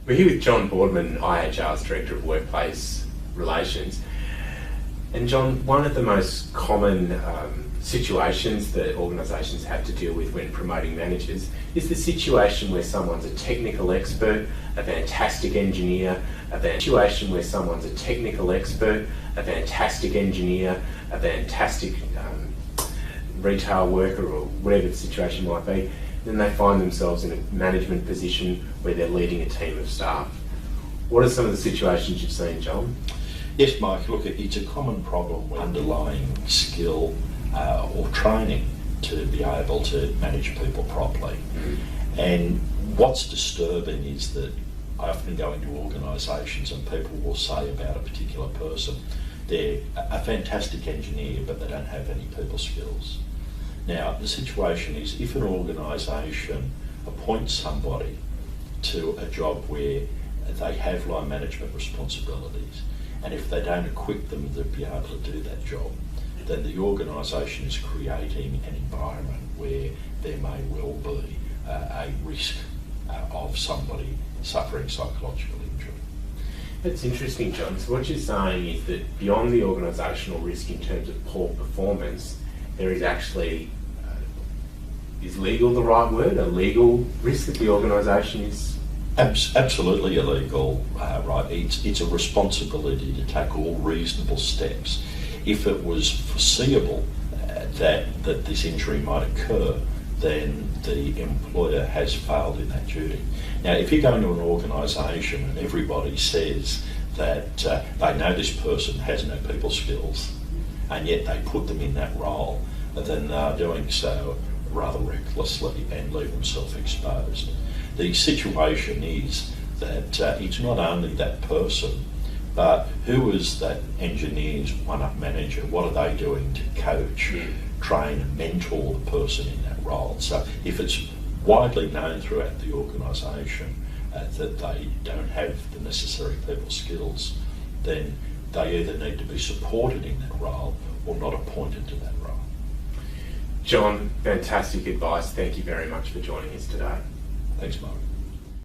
We're here with John Boardman, IHR's Director of Workplace Relations. And John, one of the most common situations that organisations have to deal with when promoting managers is the situation where someone's a technical expert, a fantastic engineer, a fantastic retail worker, or whatever the situation might be. Then they find themselves in a management position where they're leading a team of staff. What are some of the situations you've seen, John? Yes, Mike, look, it's a common problem with underlying skill or training to be able to manage people properly. And what's disturbing is that I often go into organisations and people will say about a particular person, they're a fantastic engineer but they don't have any people skills. Now, the situation is if an organisation appoints somebody to a job where they have line management responsibilities, and if they don't equip them to be able to do that job, then the organisation is creating an environment where there may well be a risk of somebody suffering psychological injury. That's interesting, John. So what you're saying is that beyond the organisational risk in terms of poor performance, there is actually, is legal the right word, a legal risk that the organisation is? Absolutely illegal, right? It's a responsibility to take all reasonable steps. If it was foreseeable that this injury might occur, then the employer has failed in that duty. Now, if you go into an organisation and everybody says that they know this person has no people skills, and yet they put them in that role, then they're doing so rather recklessly and leave themselves exposed. The situation is that it's not only that person, but who is that engineer's one-up manager? What are they doing to coach, train and mentor the person in that role? So if it's widely known throughout the organisation that they don't have the necessary people skills, then they either need to be supported in that role or not appointed to that role. John, fantastic advice. Thank you very much for joining us today. Thanks, Mark.